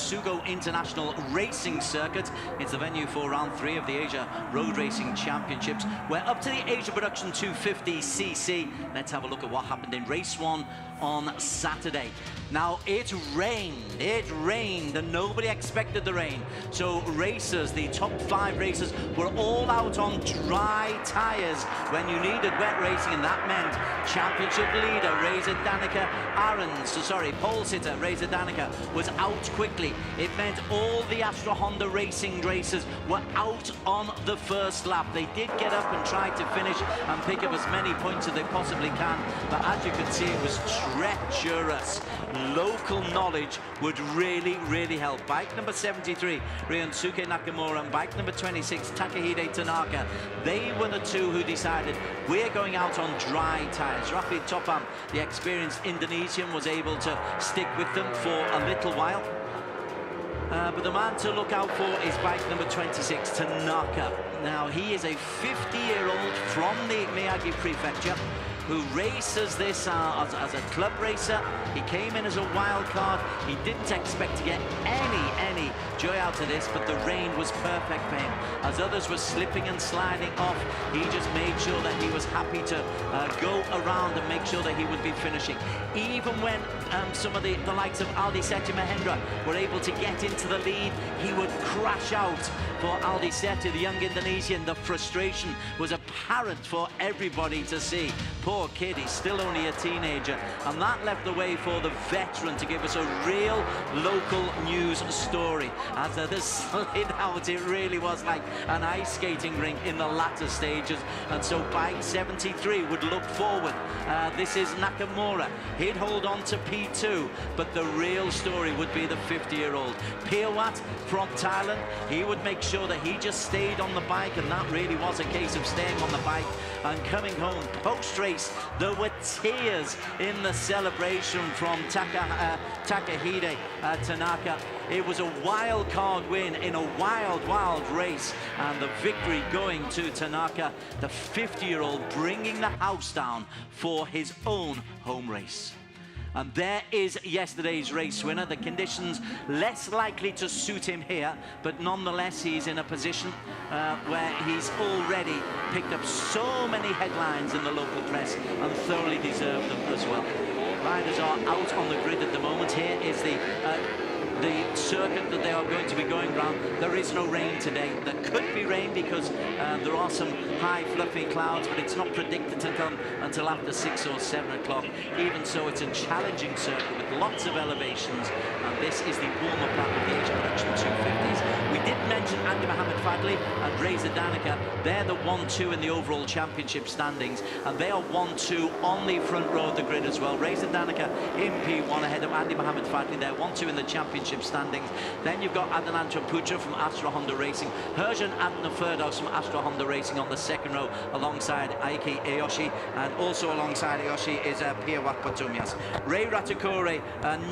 Sugo International Racing Circuit. It's the venue for round 3 of the Asia Road Racing Championships. We're up to the Asia Production 250cc. Let's have a look at what happened in race 1 on Saturday. Now, it rained, and nobody expected the rain. So racers, the top 5 racers, were all out on dry tyres when you needed wet racing, and that meant championship leader Reza Danica, pole sitter Reza Danica was out quickly. It meant all the Astra Honda Racing racers were out on the first lap. They did get up and try to finish and pick up as many points as they possibly can, but as you can see, it was treacherous. Local knowledge would really help. Bike number 73, Ryosuke Nakamura, and bike number 26, Takehide Tanaka, they were the two who decided we're going out on dry tyres. Rafi Topam, the experienced Indonesian, was able to stick with them for a little while. But the man to look out for is bike number 26, Tanaka. Now, he is a 50-year-old from the Miyagi Prefecture who races this as a club racer. He came in as a wild card. He didn't expect to get any joy out of this, but the rain was perfect for him. As others were slipping and sliding off, he just made sure that he was happy to go around and make sure that he would be finishing. Even when some of the likes of Aldi Sethi Mahendra were able to get into the lead, he would crash out for Aldi Sethi, the young Indonesian. The frustration was apparent for everybody to see. Poor kid, he's still only a teenager, and that left the way for the veteran to give us a real local news story. As others slid out, it really was like an ice skating rink in the latter stages, and so bike 73 would look forward. This is Nakamura. He'd hold on to P2, but the real story would be the 50-year-old Piawat from Thailand. He would make sure that he just stayed on the bike, and that really was a case of staying on the bike and coming home. Post-race, there were tears in the celebration from Takehide Tanaka. It was a wild card win in a wild race, and the victory going to Tanaka, the 50-year-old, bringing the house down for his own home race. And there is yesterday's race winner. The conditions less likely to suit him here, but nonetheless he's in a position where he's already picked up so many headlines in the local press and thoroughly deserved them as well. Riders are out on the grid at the moment. Here is the circuit that they are going to be going around. There is no rain today. There could be rain because there are some high fluffy clouds, but it's not predicted to come until after 6 or 7 o'clock. Even so, it's a challenging circuit with lots of elevations, and this is the warm-up lap of the Asia Production 250s. We did mention Andy Mohammed Fadli and Reza Danica. They're the 1-2 in the overall championship standings, and they are 1-2 on the front row of the grid as well. Reza Danica in P1 ahead of Andy Mohammed Fadli. They're 1-2 in the championship standings. Then you've got Adanantra Putra from Astra Honda Racing, Herjan Adna Ferdos from Astra Honda Racing on the second row alongside Aiki Aoshi, and also alongside Aoshi is Piawat Potumias. Ray Ratakore,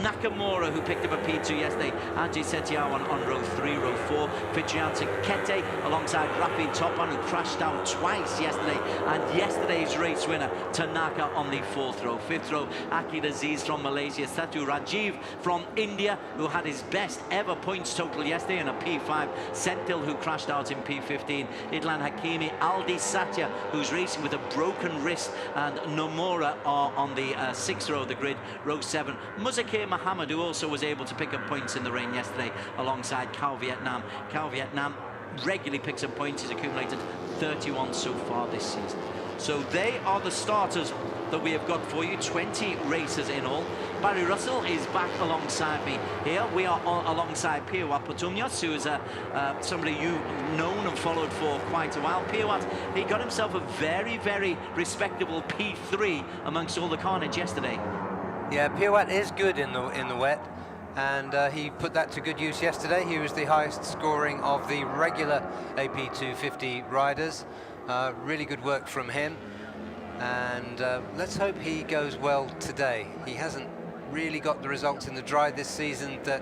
Nakamura, who picked up a P2 yesterday, Anji Setiawan on row 3, row 4, Fitrianti Kete alongside Rafi Topan, who crashed out twice yesterday, and yesterday's race winner Tanaka on the 4th row. 5th row, Akid Aziz from Malaysia, Satu Rajiv from India, who had his best ever points total yesterday in a P5, Senthil, who crashed out in P15, Idlan Hakimi, Aldi Satya, who's racing with a broken wrist, and Nomura are on the 6th row of the grid, row 7. Muzakir Muhammad, who also was able to pick up points in the rain yesterday alongside Cao Vietnam. Cao Vietnam regularly picks up points. He's accumulated 31 so far this season. So they are the starters that we have got for you, 20 racers in all. Barry Russell is back alongside me here. We are alongside Piawat Potumias, who is somebody you've known and followed for quite a while. Piawat, he got himself a very respectable P3 amongst all the carnage yesterday. Yeah, Piawat is good in the wet, and he put that to good use yesterday. He was the highest scoring of the regular AP250 riders. Really good work from him, and let's hope he goes well today. He hasn't really got the results in the dry this season that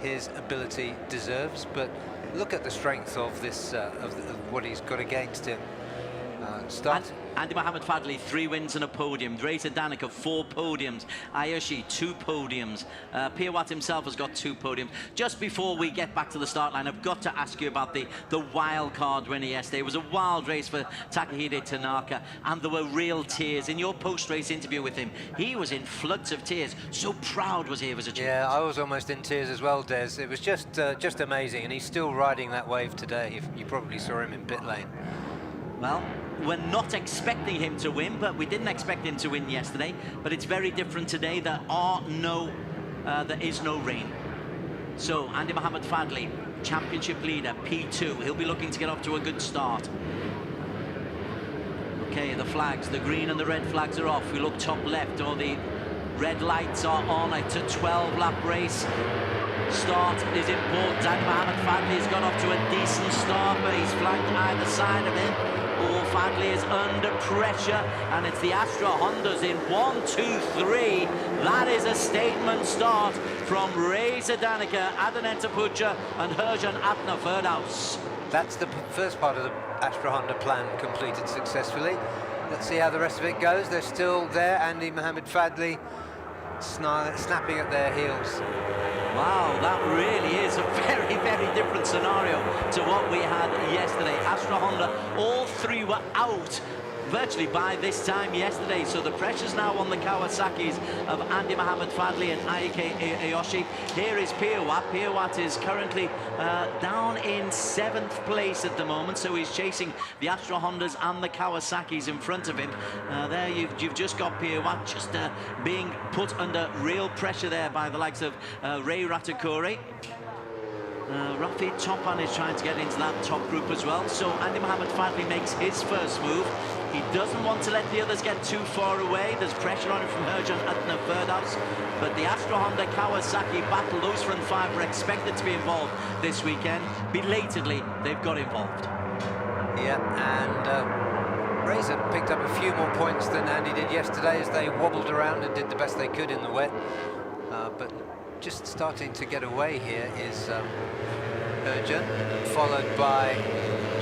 his ability deserves, but look at the strength of this of what he's got against him. Start. Andy Mohamed Fadli, 3 wins and a podium. Reza Danica, 4 podiums. Arrc, 2 podiums. Piawat himself has got 2 podiums. Just before we get back to the start line, I've got to ask you about the wild card winner yesterday. It was a wild race for Takahide Tanaka, and there were real tears. In your post-race interview with him, he was in floods of tears. So proud was he of his achievement. Yeah, I was almost in tears as well, Des. It was just amazing, and he's still riding that wave today. You probably saw him in pit lane. Well, we're not expecting him to win, but we didn't expect him to win yesterday. But it's very different today. There is no rain. So Andy Mohamed Fadli, championship leader, P2. He'll be looking to get off to a good start. Okay, the flags, the green and the red flags are off. We look top left, or the red lights are on. It's a 12-lap race. Start is important. Andy Mohamed Fadli has got off to a decent start, but he's flanked either side of him. Oh, Fadli is under pressure, and it's the Astra Hondas in 1, 2, 3. That is a statement start from Reza Danica, Adnan Putra, and Herjan Atna Ferdaus. That's the first part of the Astra Honda plan completed successfully. Let's see how the rest of it goes. They're still there. Andy Mohamed Fadli snapping at their heels. Wow, that really is a very, very different scenario to what we had yesterday. Astra Honda, all 3 were out virtually by this time yesterday, so the pressure's now on the Kawasaki's of Andy Mohamed Fadli and Aike Ayoshi. Here is Piawat. Piawat is currently down in 7th place at the moment, so he's chasing the Astra Hondas and the Kawasaki's in front of him. There you've just got Piawat just being put under real pressure there by the likes of Ray Ratakore. Rafi Topan is trying to get into that top group as well. So Andy Mohamed Fadli makes his first move. He doesn't want to let the others get too far away. There's pressure on him from Herjan Atna Ferdaus. But the Astra Honda Kawasaki battle, those front 5 were expected to be involved this weekend. Belatedly, they've got involved. Yeah, and Reza picked up a few more points than Andy did yesterday as they wobbled around and did the best they could in the wet. But just starting to get away here is Herjan, followed by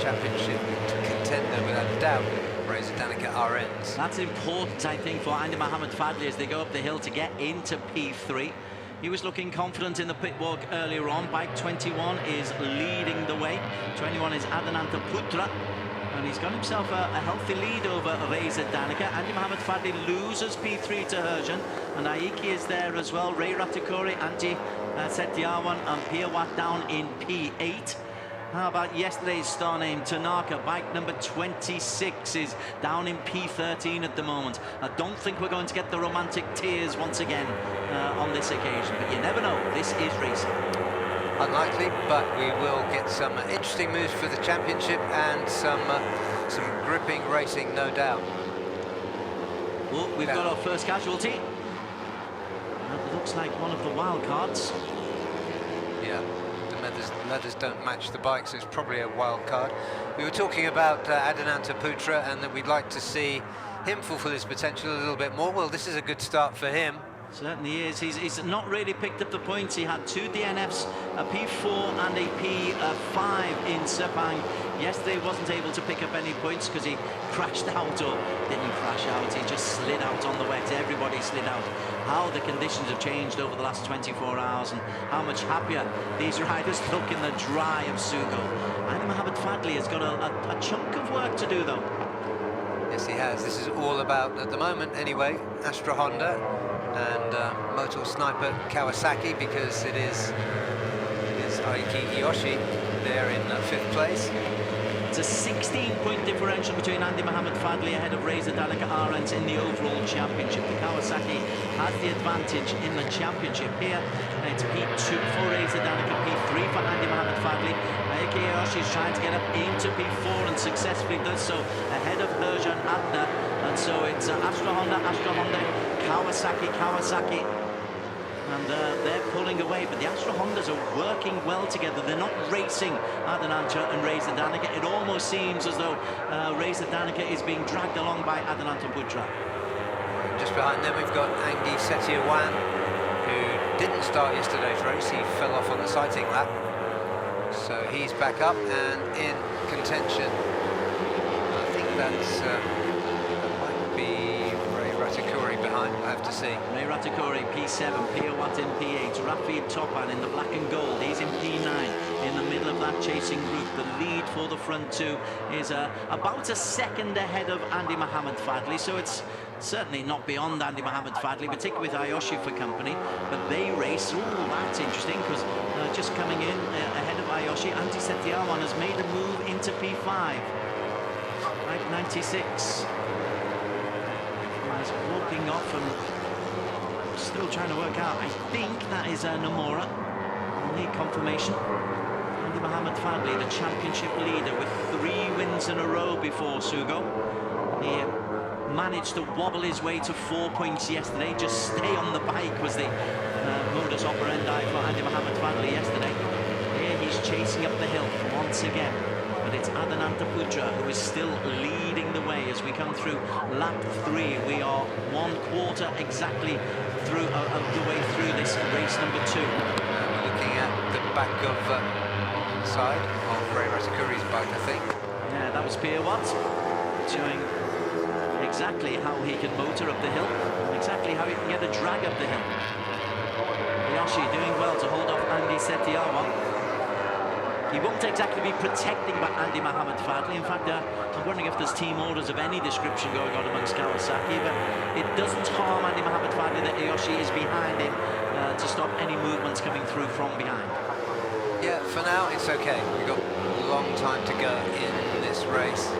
championship contender without a doubt, Reza Danica Arrc. That's important, I think, for Andy Mohamed Fadli as they go up the hill to get into P3. He was looking confident in the pit walk earlier on. Bike 21 is leading the way. 21 is Adnan Putra. And he's got himself a healthy lead over Reza Danica. Andy Mohamed Fadli loses P3 to Herjan. And Aiki is there as well. Ray Ratakore, Anji Setiawan and Piawat down in P8. How about yesterday's star name, Tanaka? Bike number 26 is down in P13 at the moment. I don't think we're going to get the romantic tears once again on this occasion. But you never know. This is racing. Unlikely, but we will get some interesting moves for the championship and some gripping racing, no doubt. Well, we've got our first casualty. That looks like one of the wild cards. Yeah, the leathers don't match the bikes, so it's probably a wild card. We were talking about Adnan Putra and that we'd like to see him fulfill his potential a little bit more. Well, this is a good start for him. Certainly is. He's not really picked up the points. He had 2 DNFs, a P4 and a P5 in Sepang. Yesterday wasn't able to pick up any points because he crashed out, or didn't crash out, he just slid out on the wet. Everybody slid out. How the conditions have changed over the last 24 hours and how much happier these riders look in the dry of Sugo. Andy Mohamed Fadli has got a chunk of work to do though. Yes, he has. This is all about, at the moment anyway, Astra Honda and Motor Sniper Kawasaki, because it is Aiki Iyoshi there in 5th place. It's a 16-point differential between Andy Mohamed Fadli ahead of Reza Danica Arrc in the overall championship. The Kawasaki has the advantage in the championship here. It's P2 for Reza Danica, P3 for Andy Mohamed Fadli. Aiki Iyoshi is trying to get up into P4 and successfully does so ahead of Herjan Adna. And so it's Astra Honda, Kawasaki. And they're pulling away, but the Astra Hondas are working well together. They're not racing Adnan and Reza Danica. It almost seems as though Reza Danica is being dragged along by Adnan Putra. Just behind them we've got Angi Setiawan, who didn't start yesterday's race. He fell off on the sighting lap. So he's back up and in contention. I think that might be Ray Ratakuri behind, I have to see. Ray Ratakuri, P7, Piawat in P8, Rafi Topan in the black and gold. He's in P9 in the middle of that chasing group. The lead for the front two is about a second ahead of Andy Mohamed Fadli, so it's certainly not beyond Andy Mohamed Fadli, particularly with Ayoshi for company. But they race. Oh, that's interesting, because just coming in ahead of Ayoshi, Andy Setiawan has made a move into P5. Right, 96. He's walking off and still trying to work out. I think that is Nomura. I'll need confirmation. Andy Mohamed Fadli, the championship leader, with 3 wins in a row before Sugo. He managed to wobble his way to 4 points yesterday. Just stay on the bike was the modus operandi for Andy Mohamed Fadli yesterday. Here he's chasing up the hill once again. But it's Adhananta Putra who is still leading the way as we come through lap 3. We are 1/4 exactly through the way through this race number 2. We're looking at the back of side of Ray Ratakuri's bike, I think. Yeah, that was Piawat showing exactly how he can motor up the hill, exactly how he can get a drag up the hill. Ayoshi doing well to hold off Andy Setiawan. He won't exactly be protecting by Andy Mohamed Fadli. In fact, I'm wondering if there's team orders of any description going on amongst Kawasaki, but it doesn't harm Andy Mohamed Fadli that Ayoshi is behind him to stop any movements coming through from behind. Yeah, for now it's okay. We've got a long time to go in this race.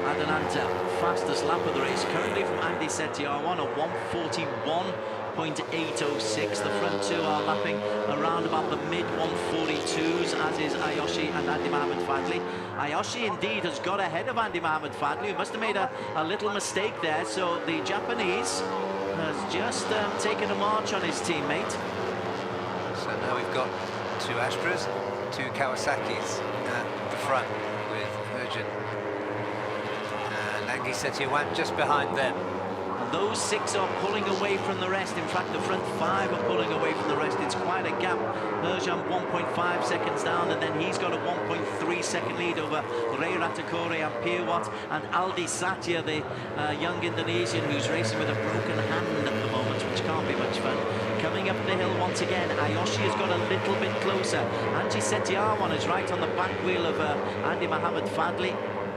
Adhananta, fastest lap of the race, currently from Andy Setiawan, a 1:41.806. The front two are lapping around about the mid-1:42s, as is Ayoshi and Andy Mohamed Fadli. Ayoshi indeed has got ahead of Andy Mohamed Fadli, who must have made a little mistake there. So the Japanese has just taken a march on his teammate. So now we've got 2 Astras, 2 Kawasaki's at the front with Urgent and Andy Setiawan just behind them. And those 6 are pulling away from the rest. In fact, the front 5 are pulling away from the rest. It's quite a gap. Urjan 1.5 seconds down, and then he's got a 1.3 second lead over Ray Ratakuri and Piawat and Aldi Satya, the young Indonesian who's racing with a broken hand at the moment, which can't be much fun. Coming up the hill once again, Ayoshi has got a little bit closer. Andy Setiawan is right on the back wheel of Andy Mohamed Fadli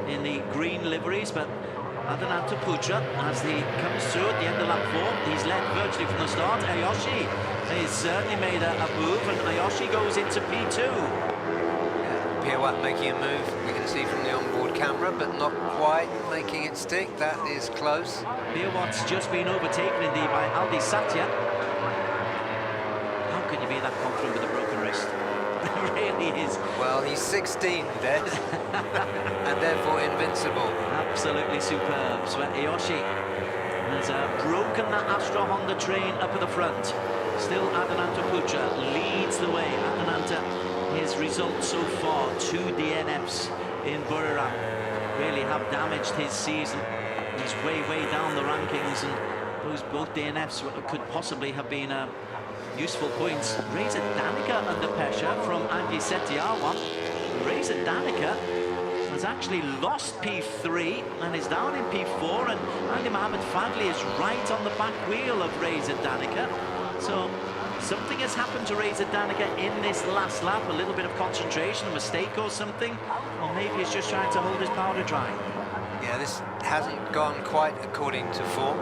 in the green liveries, but Adhananta Putra, as he comes through at the end of lap 4, he's led virtually from the start. Ayoshi has certainly made a move, and Ayoshi goes into P2. Yeah, Piawat making a move, we can see from the onboard camera, but not quite making it stick. That is close. Piawat's just been overtaken indeed by Aldi Satya. How can you be that confident with a broken wrist? It really is. Well, he's 16, Des, and therefore invincible. Absolutely superb. So Ayoshi has broken that Astra Honda train up at the front. Still Adhananta Putra leads the way. Adhananta, his results so far, 2 DNFs in Buriram, really have damaged his season. He's way down the rankings, and those both DNFs could possibly have been useful points. Reza Danica under pressure from Andy Setiawan. Reza Danica has actually lost P3 and is down in P4, and Andy Mohamed Fadli is right on the back wheel of Reza Danica. So something has happened to Reza Danica in this last lap, a little bit of concentration, a mistake or something, or maybe he's just trying to hold his powder dry. Yeah, this hasn't gone quite according to form.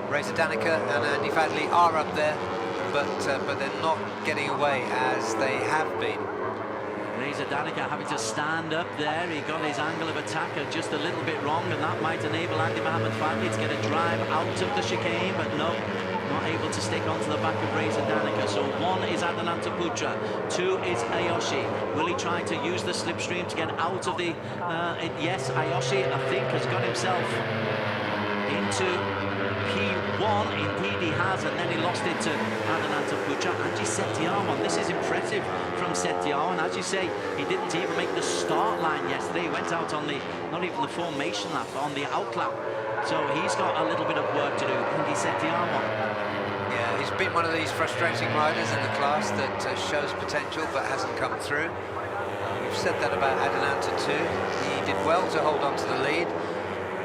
Reza Danica and Andy Fadli are up there, but they're not getting away as they have been. Reza Danica having to stand up there. He got his angle of attack just a little bit wrong, and that might enable Andy Mohamed Fadli to get a drive out of the chicane, but no, not able to stick onto the back of Reza Danica. So 1 is Adhananta Putra, 2 is Ayoshi. Will he try to use the slipstream to get out of the... yes, Ayoshi, I think, has got himself into P1. Indeed he has, and then he lost it to Adhananta Putra. Andy Setiawan, this is impressive from Setiawan. As you say, he didn't even make the start line yesterday. He went out on the, not even the formation lap, on the out lap. So he's got a little bit of work to do, Andy Setiawan. Yeah, he's been one of these frustrating riders in the class that shows potential but hasn't come through. We've said that about Adelanta too. He did well to hold on to the lead,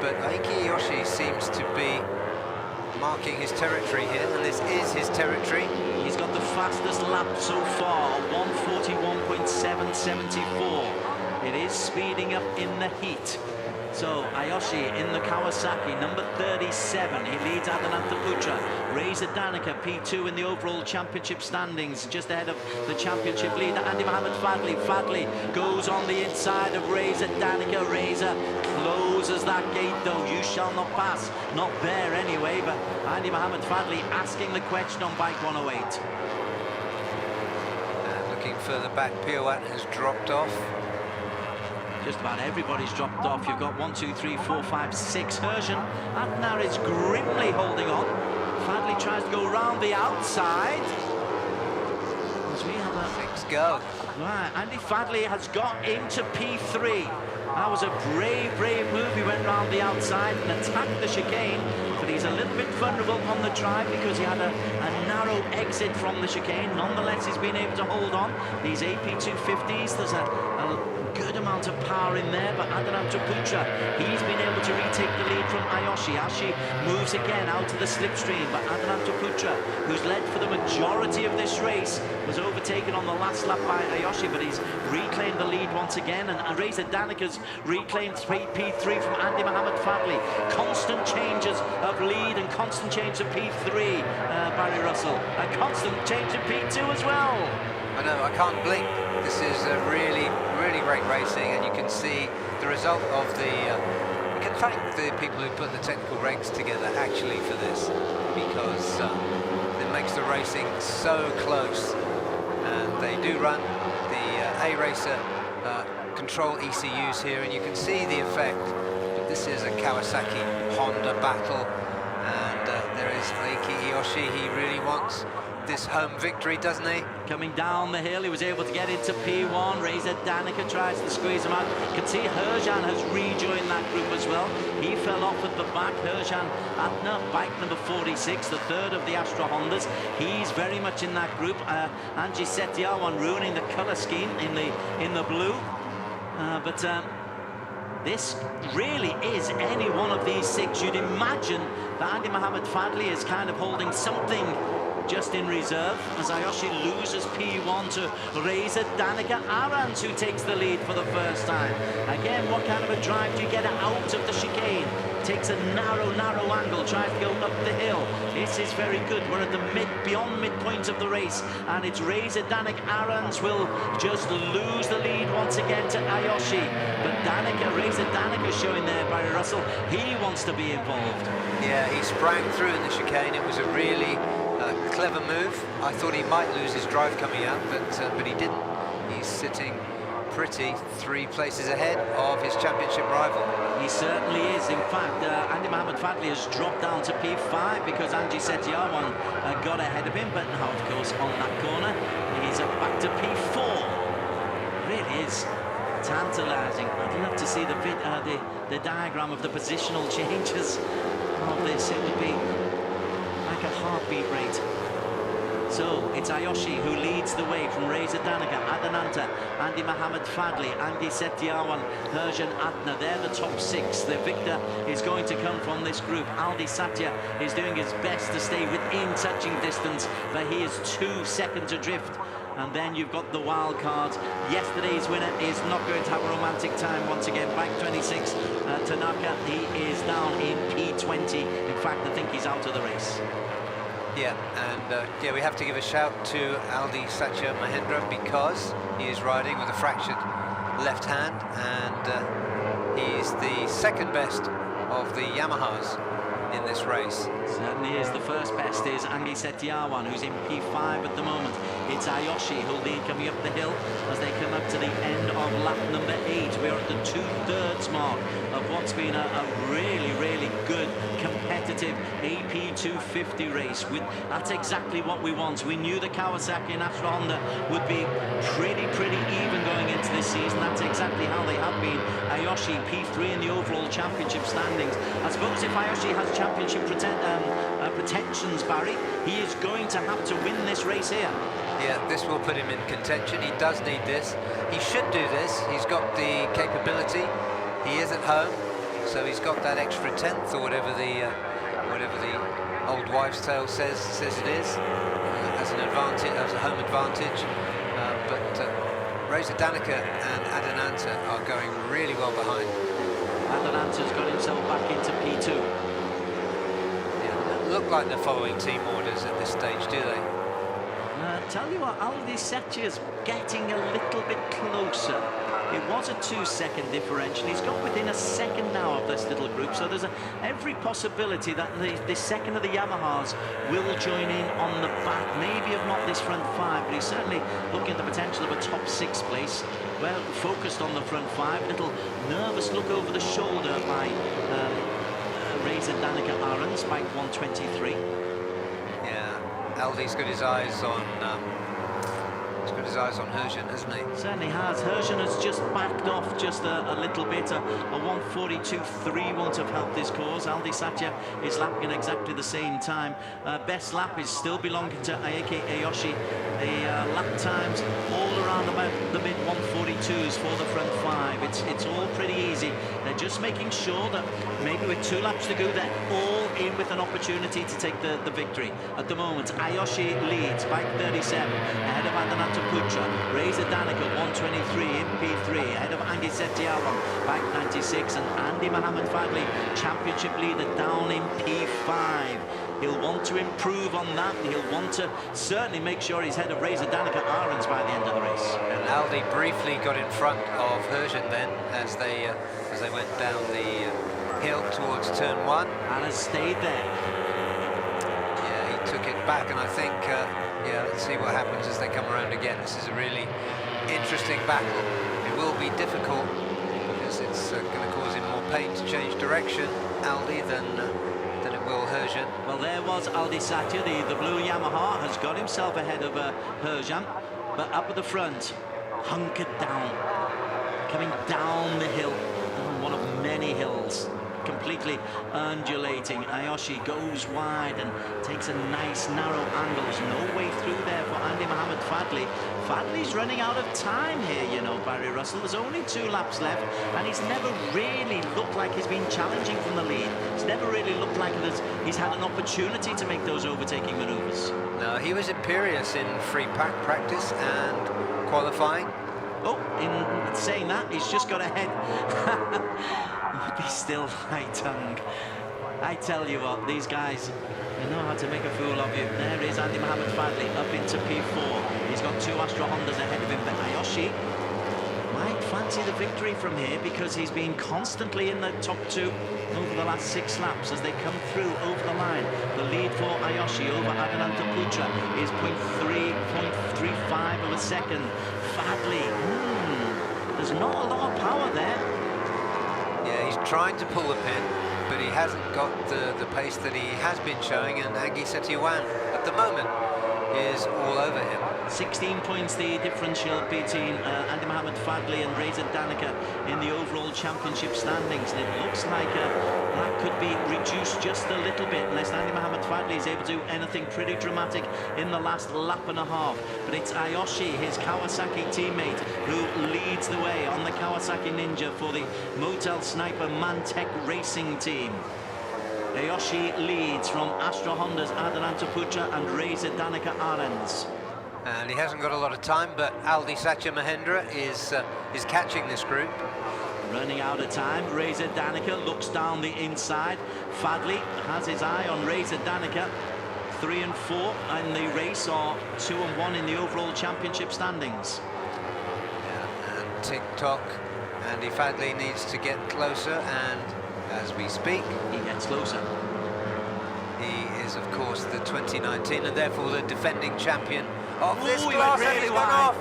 but Aiki Yoshi seems to be marking his territory here, and this is his territory. He's got the fastest lap so far, 1:41.774. It is speeding up in the heat. So Ayoshi in the Kawasaki, number 37. He leads Adelanta Putra. Reza Danica, P2 in the overall championship standings, just ahead of the championship leader, Andy Mohamed Fadli. Fadli goes on the inside of Reza Danica. Reza closes that gate though. You shall not pass. Not there anyway, but Andy Mohamed Fadli asking the question on bike 108. And looking further back, Pirouat has dropped off. Just about everybody's dropped off. You've got 1, 2, 3, 4, 5, 6. Herschen Adnar is grimly holding on. Fadli tries to go round the outside. As we have a... 6 go. Right, Andy Fadli has got into P3. That was a brave, brave move. He went round the outside and attacked the chicane, but he's a little bit vulnerable on the drive because he had a narrow exit from the chicane. Nonetheless, he's been able to hold on. These AP250s, there's a good amount of power in there, but Adelanta Putra, he's been able to retake the lead from Ayoshi. Ayoshi moves again out to the slipstream, but Adelanta Putra, who's led for the majority of this race, was overtaken on the last lap by Ayoshi, but he's reclaimed the lead once again, and Reza Danica's reclaimed P3 from Andy Mohamed Fadli. Constant changes of lead and constant change of P3, Barry Russell. A constant change of P2 as well. I know, I can't blink. This is a really, really great racing, and you can see the result of the... you can thank the people who put the technical ranks together actually for this, because it makes the racing so close. And they do run the A-Racer control ECUs here, and you can see the effect. But this is a Kawasaki Honda battle, and there is Aiki Iyoshi. He really wants this home victory, doesn't he? Coming down the hill, he was able to get into P1. Reza Danica tries to squeeze him out. You can see Herjan has rejoined that group as well. He fell off at the back. Herjan Adnar, bike number 46, the third of the Astra Hondas. He's very much in that group. Angie Setiawan ruining the colour scheme in the blue. But this really is any one of these 6. You'd imagine that Andy Mohamed Fadli is kind of holding something just in reserve as Ayoshi loses P1 to Reza Danica. Arrc, who takes the lead for the first time. Again, what kind of a drive do you get out of the chicane? Takes a narrow angle, tries to go up the hill. This is very good. We're at the beyond midpoint of the race, and it's Reza Danica. Arrc will just lose the lead once again to Ayoshi. But Reza Danica showing there, Barry Russell, he wants to be involved. Yeah, he sprang through in the chicane. It was a really clever move. I thought he might lose his drive coming out, but he didn't. He's sitting pretty 3 places ahead of his championship rival. He certainly is. In fact, Andy Mohamed Fadli has dropped down to P5 because Angie Setiawan got ahead of him, but now, of course, on that corner, he's back to P4. Really is tantalizing. I'd love to see the diagram of the positional changes of this. It would be like a heartbeat rate. So it's Ayoshi who leads the way from Reza Danica, Adelanta, Andy Mohamed Fadli, Andy Setiawan, Herjan Adnar. They're the top 6. The victor is going to come from this group. Aldi Satya is doing his best to stay within touching distance, but he is 2 seconds adrift. And then you've got the wild cards. Yesterday's winner is not going to have a romantic time once again. Bike 26, Tanaka, he is down in P20. In fact, I think he's out of the race. Yeah, and yeah, we have to give a shout to Aldi Satya Mahendra because he is riding with a fractured left hand, and he's the 2nd best of the Yamahas in this race. Certainly is. The first best is Angie Setiawan, who's in P5 at the moment. It's Ayoshi who'll lead coming up the hill as they come up to the end of lap number 8. We're at the 2/3 mark of what's been a really, really good competitive AP250 race. That's exactly what we want. We knew the Kawasaki and Astra Honda would be pretty even going into this season. That's exactly how they have been. Ayoshi P3 in the overall championship standings. I suppose if Ayoshi has championship pretensions, Barry, He is going to have to win this race here. Yeah, this will put him in contention. He does need this. He should do this. He's got the capability. He is at home, so he's got that extra tenth or whatever the old wives' tale says it is, as an advantage, as a home advantage. But Reza Danica and Adananta are going really well behind. Adananta's got himself back into P2. Yeah, they don't look like they're following team orders at this stage, do they? Tell you what, Aldi Setier's getting a little bit closer. It was a 2-second differential. He's got within a second now of this little group, so there's every possibility that the second of the Yamahas will join in on the back, maybe of not this front five, but he's certainly looking at the potential of a top 6 place. Well, focused on the front five, little nervous look over the shoulder by Reza Danica Arrc, spike 123. Yeah, Aldi's got his eyes on Hersian, hasn't he? Certainly has. Hersian has just backed off just a little bit. A 1:42.3 won't have helped his cause. Aldi Satya is lapping at exactly the same time. Best lap is still belonging to Aiki Ayoshi. The lap times all around about the mid 142s for the front five. It's all pretty easy. They're just making sure that maybe with 2 laps to go, they're all in with an opportunity to take the victory. At the moment, Ayoshi leads, bike 37, ahead of Adananta Putra. Reza Danica 123 in P3, ahead of Angie Setiawan, bike 96, and Andy Mohamed Fadli, championship leader, down in P5. He'll want to improve on that. He'll want to certainly make sure he's ahead of Reza Danica Arrc by the end of the race. And Aldi briefly got in front of Hersian then as they went down the hill towards turn 1. And has stayed there. Yeah, he took it back, and I think, yeah, let's see what happens as they come around again. This is a really interesting battle. It will be difficult because it's going to cause him more pain to change direction, Aldi, than it will Hersian. Well, there was Aldi Satya, the blue Yamaha, has got himself ahead of Hersian, but up at the front, hunkered down, coming down the hill, on one of many hills, completely undulating. Ayoshi goes wide and takes a nice narrow angle. There's no way through there for Andy Mohamed Fadli. Fadli's running out of time here, you know, Barry Russell. There's only 2 laps left, and he's never really looked like he's been challenging from the lead. It's never really looked like he's had an opportunity to make those overtaking maneuvers. No, he was imperious in free practice and qualifying. Oh, in saying that, he's just got ahead. Be still, high-tongue. I tell you what, these guys, they know how to make a fool of you. There is Andy Mohamed Fadli up into P4. He's got 2 Astra Hondas ahead of him, but Ayoshi might fancy the victory from here because he's been constantly in the top 2 over the last 6 laps as they come through over the line. The lead for Ayoshi over Adananta Putra is 0.35 of a second. Fadli, there's not a lot of power there. Yeah, he's trying to pull the pin, but he hasn't got the pace that he has been showing, and Angie Setiawan at the moment is all over him. 16 points the differential between Andy Mohamed Fadli and Reza Danica in the overall championship standings, and it looks like that could be reduced just a little bit unless Andy Mohamed Fadli is able to do anything pretty dramatic in the last lap and a half. But it's Ayoshi, his Kawasaki teammate, who leads the way on the Kawasaki Ninja for the Motel Sniper Mantec Racing team. Ayoshi leads from Astra Honda's Adananta Putra and Reza Danica Arrc. And he hasn't got a lot of time, but Aldi Satya Mahendra is catching this group. Running out of time, Reza Danica looks down the inside. Fadli has his eye on Reza Danica. 3 and 4 in the race, or 2 and 1 in the overall championship standings. Yeah, and tick-tock, Andy Fadli needs to get closer, and as we speak, he gets closer. He is, of course, the 2019 and therefore the defending champion of this Ooh, class, he went and he's really gone wide. off.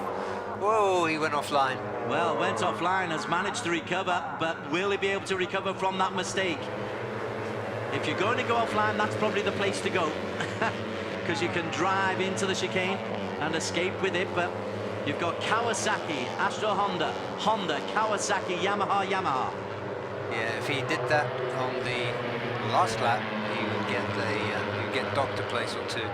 Whoa, he went offline. Well, went offline, has managed to recover, but will he be able to recover from that mistake? If you're going to go offline, that's probably the place to go, because you can drive into the chicane and escape with it, but you've got Kawasaki, Astra Honda, Kawasaki, Yamaha. Yeah, if he did that on the last lap, he would get get docked a place or two.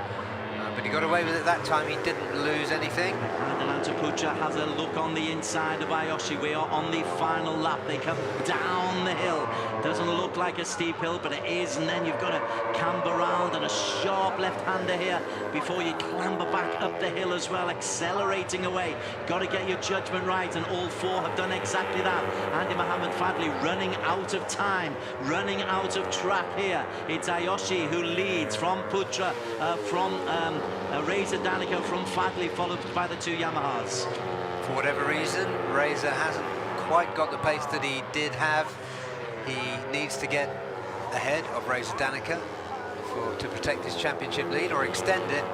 But he got away with it that time. He didn't lose anything. Adelante Pucha has a look on the inside of Ayoshi. We are on the final lap. They come down the hill. Doesn't look like a steep hill, but it is. And then you've got to camber round and a sharp left-hander here before you clamber back up the hill as well, accelerating away. Got to get your judgment right, and all four have done exactly that. Andy Mohamed Fadli running out of time, running out of track here. It's Ayoshi who leads from Putra, from Reza Danica, from Fadli, followed by the two Yamahas. For whatever reason, Reza hasn't quite got the pace that he did have. He needs to get ahead of Reza Danica to protect his championship lead or extend it.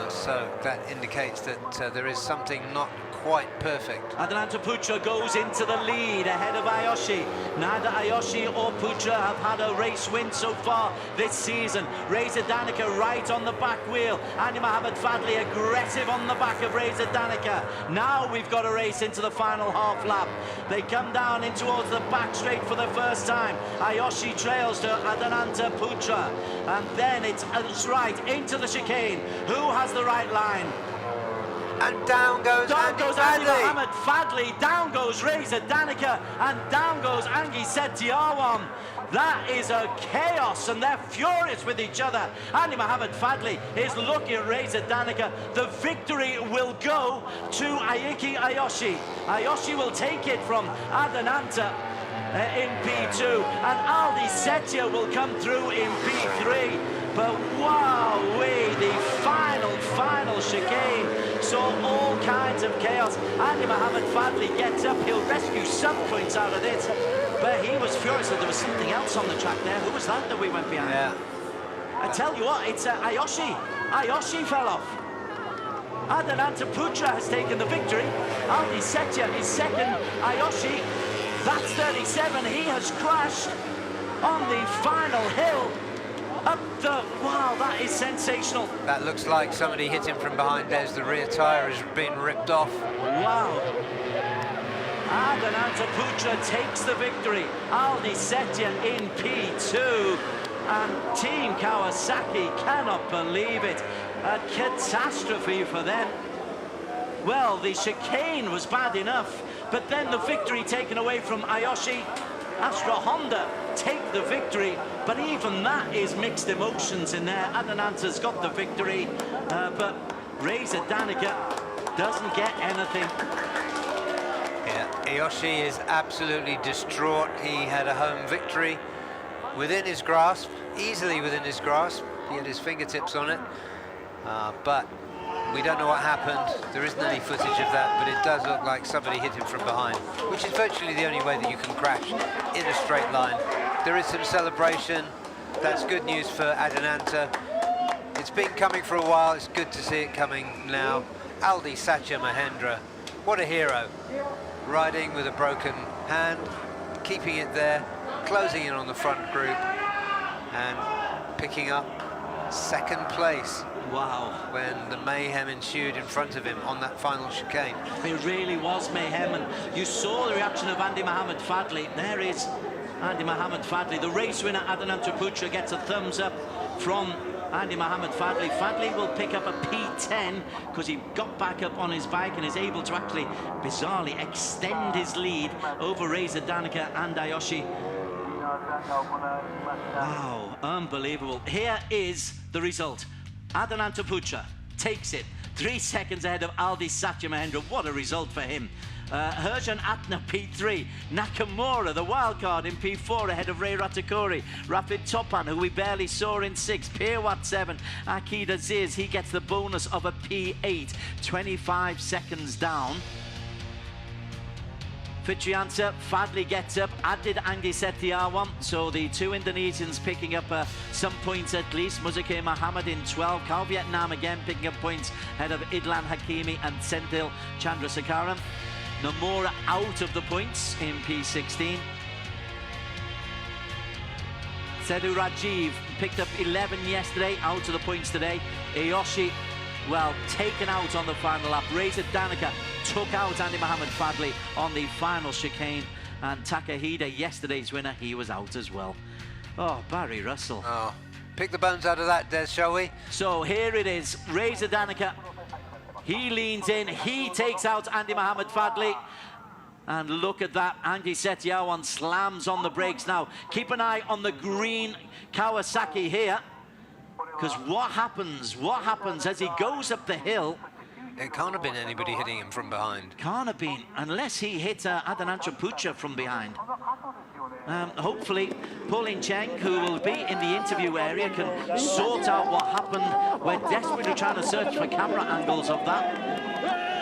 So that indicates that there is something not quite perfect. Adelante Pucha goes into the lead ahead of Ayoshi. Neither Ayoshi or Pucha have had a race win so far this season. Reza Danica right on the back wheel. Andy Mohamed Fadli aggressive on the back of Reza Danica. Now we've got a race into the final half lap. They come down in towards the back straight for the first time. Ayoshi trails to Adelante Pucha. And then it's right into the chicane. Who has the right line? And down goes Andy Mohamed Fadli, down goes Reza Danica, and down goes Angie Setiawan. That is a chaos, and they're furious with each other. Andy Mohamed Fadli is looking at Reza Danica. The victory will go to Aiki Ayoshi. Ayoshi will take it from Adelante in P2, and Aldi Setia will come through in P3. But wow-wee, the final chicane saw all kinds of chaos. Andy Mohamed Fadli gets up, he'll rescue some points out of it, but he was furious that there was something else on the track there. Who was that we went behind? Yeah. I tell you what, it's Ayoshi. Ayoshi fell off. Adelante Putra has taken the victory. Aldi Setia is second. Ayoshi, that's 37. He has crashed on the final hill. Up the... Wow, that is sensational. That looks like somebody hit him from behind as the rear tyre has been ripped off. Wow. Adelante Putra takes the victory. Aldi Setia in P2. And Team Kawasaki cannot believe it. A catastrophe for them. Well, the chicane was bad enough, but then the victory taken away from Ayoshi. Astra Honda take the victory, but even that is mixed emotions in there. Adelante's got the victory, but Reza Danica doesn't get anything. Yeah, Ayoshi is absolutely distraught. He had a home victory within his grasp, easily within his grasp. He had his fingertips on it, but we don't know what happened. There isn't any footage of that, but it does look like somebody hit him from behind, which is virtually the only way that you can crash in a straight line. There is some celebration. That's good news for Adelante. It's been coming for a while. It's good to see it coming now. Aldi Satya Mahendra, what a hero. Riding with a broken hand, keeping it there, closing in on the front group, and picking up second place. Wow. When the mayhem ensued in front of him on that final chicane. It really was mayhem, and you saw the reaction of Andy Mohamed Fadli. There is Andy Mohamed Fadli. The race winner, Adelante Putra, gets a thumbs up from Andy Mohamed Fadli. Fadli will pick up a P10 because he got back up on his bike and is able to actually, bizarrely, extend his lead over Reza Danica and Ayoshi. Wow, unbelievable. Here is the result. Adelante Putra takes it 3 seconds ahead of Aldi Satya Mahendra. What a result for him. Herjan Atna P3, Nakamura the wildcard in P4 ahead of Ray Ratakuri. Rapid Topan, who we barely saw in 6, Pirwat 7, Akida Ziz, he gets the bonus of a P8, 25 seconds down. Fitriansa, Fadli gets up, added Andy Setiawan, so the two Indonesians picking up some points at least. Muzake Muhammad in 12, Cal Vietnam again picking up points ahead of Idlan Hakimi and Senthil Chandrasekaran. Nomura out of the points in P16. Sedu Rajiv picked up 11 yesterday, out of the points today. Ayoshi, well, taken out on the final lap. Reza Danica took out Andy Mohamed Fadli on the final chicane, and Takahida, yesterday's winner, he was out as well. Oh, Barry Russell. Oh, pick the bones out of that, Des, shall we? So here it is, Reza Danica. He leans in, he takes out Andy Mohamed Fadli. And look at that, Andy Setiawan slams on the brakes now. Keep an eye on the green Kawasaki here. Because what happens as he goes up the hill? It can't have been anybody hitting him from behind. Can't have been, unless he hit Adanancha Pucha from behind. Hopefully, Pauline Cheng, who will be in the interview area, can sort out what happened. We're desperately trying to search for camera angles of that.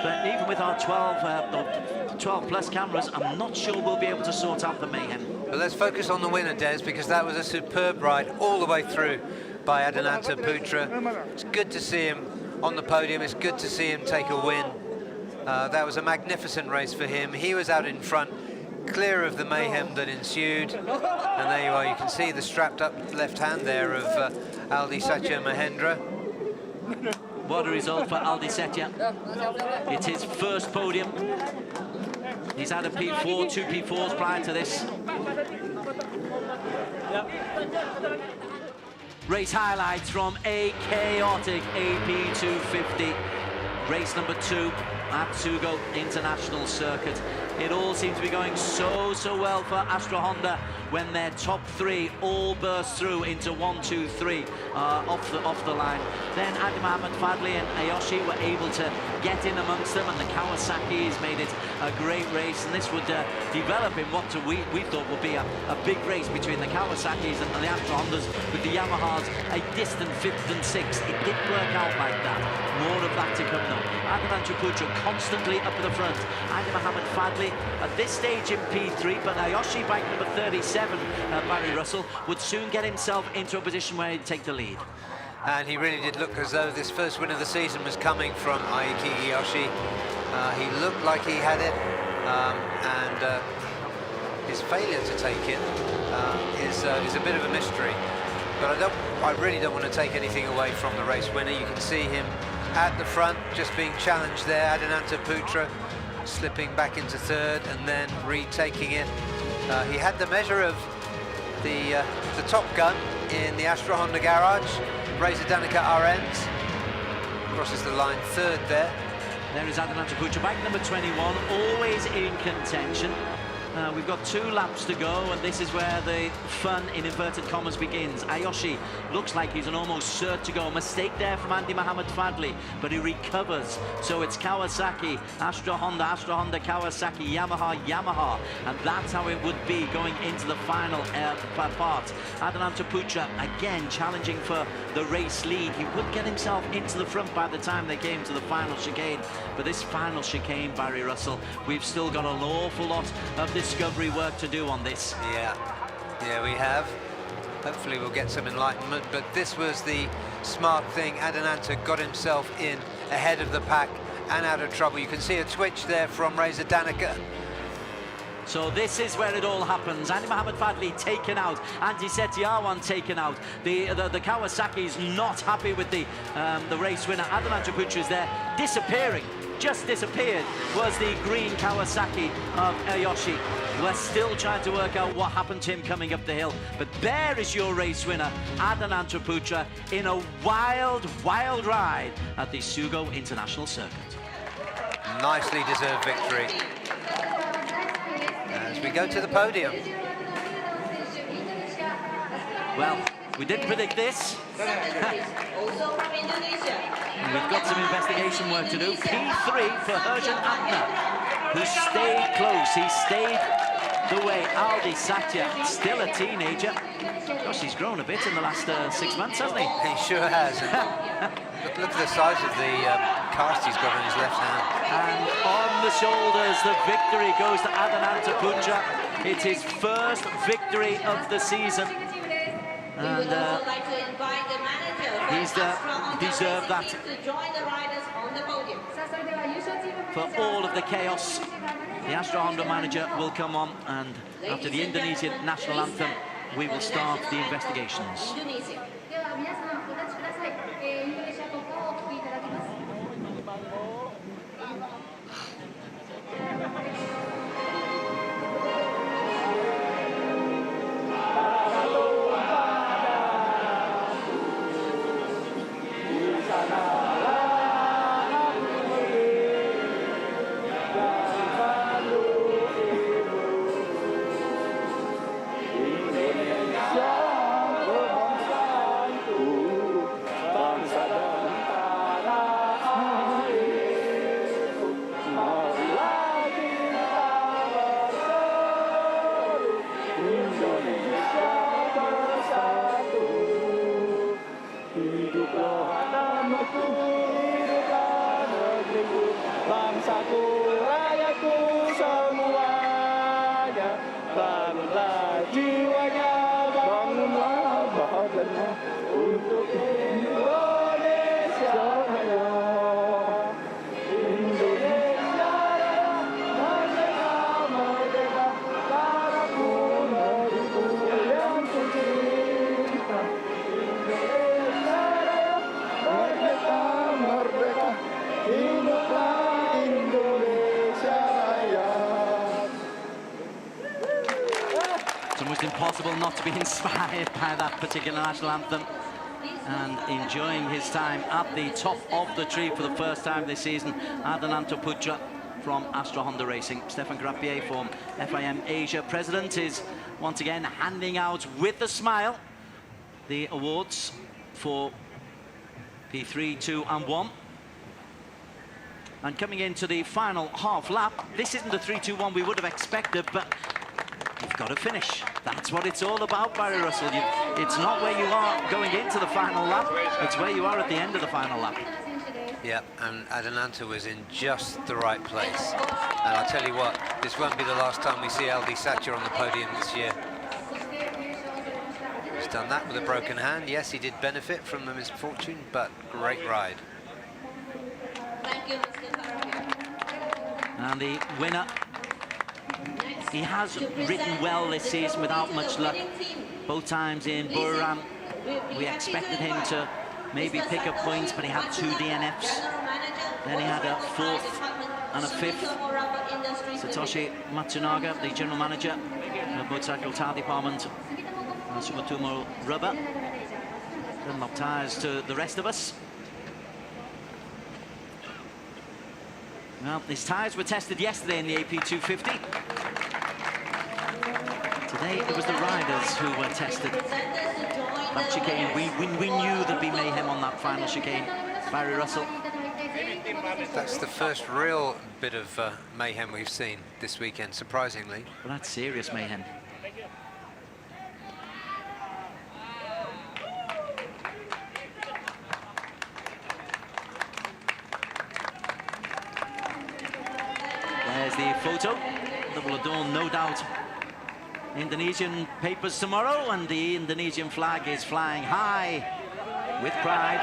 But even with our 12 plus cameras, I'm not sure we'll be able to sort out the mayhem. But let's focus on the winner, Des, because that was a superb ride all the way through by Adananta Putra. It's good to see him on the podium. It's good to see him take a win. That was a magnificent race for him. He was out in front, clear of the mayhem that ensued. And there you are, you can see the strapped up left hand there of Aldi Satya Mahendra. What a result for Aldi Setya. It's his first podium. He's had a P4, 2 P4s prior to this. Race highlights from a chaotic AP250. Race number 2 at Sugo International Circuit. It all seems to be going so well for Astra Honda when their top 3 all burst through into 1, 2, 3 off the line. Then Adi Mohamed Fadli and Ayoshi were able to get in amongst them, and the Kawasaki's made it a great race, and this would develop in what we thought would be a big race between the Kawasaki's and the Astra Hondas, with the Yamahas a distant 5th and 6th. It didn't work out like that. More of that to come though. Adnan Chupucho constantly up at the front. Adi Mohamed Fadli at this stage in P3, but Ayoshi, bike number 37, Barry Russell, would soon get himself into a position where he'd take the lead. And he really did look as though this first win of the season was coming from Aiki Ayoshi. He looked like he had it, and his failure to take it is a bit of a mystery. But I really don't want to take anything away from the race winner. You can see him at the front, just being challenged there. Adananta Putra slipping back into 3rd and then retaking it. He had the measure of the Top Gun in the Astra Honda garage. Reza Danica RNs crosses the line 3rd there. There is Adananta Putra, bike number 21, always in contention. We've got 2 laps to go, and this is where the fun, in inverted commas, begins. Ayoshi looks like he's an almost cert to go. Mistake there from Andy Mohamed Fadli, but he recovers. So it's Kawasaki, Astra Honda, Kawasaki, Yamaha, and that's how it would be going into the final part. Adananta Putra, again, challenging for the race lead. He would get himself into the front by the time they came to the final chicane. But this final chicane, Barry Russell, we've still got an awful lot of discovery work to do on this. Yeah, we have. Hopefully we'll get some enlightenment, but this was the smart thing. Adananta got himself in ahead of the pack and out of trouble. You can see a twitch there from Reza Danica. So this is where it all happens. Andy Mohamed Fadli taken out, Andy Setiawan taken out. The Kawasaki's not happy with the race winner. Adananta Putra is there, disappearing. Just disappeared was the green Kawasaki of Ayoshi. We're still trying to work out what happened to him coming up the hill. But there is your race winner, Adananta Putra, in a wild ride at the Sugo International Circuit. Nicely deserved victory. As we go to the podium. Well, we didn't predict this. We've got some investigation work to do. P3 for Herjan Atna, who stayed close. He stayed the way. Aldi Satya, still a teenager. Gosh, he's grown a bit in the last 6 months, hasn't he? He sure has. Look at the size of the cast he's got on his left hand. And on the shoulders, the victory goes to Adananta Putra. It's his first victory of the season. And he's deserved that for all of the chaos. The Astra Honda manager will come on, and after the Indonesian national anthem, we will start the investigations. bangsaku, rakyatku semuanya, bangunlah jiwanya, bangunlah badannya untuk Indonesia Raya. Indonesia Raya, merdeka, merdeka, tanahku negeriku yang kucinta. Indonesia Raya, merdeka, merdeka, hiduplah Indonesia Raya. It's almost impossible not to be inspired by that particular national anthem, and enjoying his time at the top of the tree for the first time this season. Adinanto Putra from Astra Honda Racing. Stefan Grappier from FIM Asia President is once again handing out with a smile the awards for P3, 2 and 1. And coming into the final half lap, this isn't the 3-2-1 we would have expected, but you've got to finish. That's what it's all about, Barry Russell. It's not where you are going into the final lap, it's where you are at the end of the final lap. Yeah, and Adinanto was in just the right place. And I'll tell you what, this won't be the last time we see LD Satcher on the podium this year. He's done that with a broken hand. Yes, he did benefit from the misfortune, but great ride. Thank you, Mr. Arrc. And the winner, he has ridden well this season without much luck. Both times in Buriram, we expected him to maybe pick up points, but he had 2 DNFs. Then he had a 4th and a 5th. Satoshi Matsunaga, the general manager of Motorcycle Tire Department, and Sumitomo Rubber. Dunlop tyres to the rest of us. Well, these tyres were tested yesterday in the AP250. Today it was the riders who were tested. That chicane, we knew there'd be mayhem on that final chicane. Barry Russell. That's the first real bit of mayhem we've seen this weekend, surprisingly. Well, that's serious mayhem. There's the photo that will adorn, no doubt, Indonesian papers tomorrow, and the Indonesian flag is flying high with pride.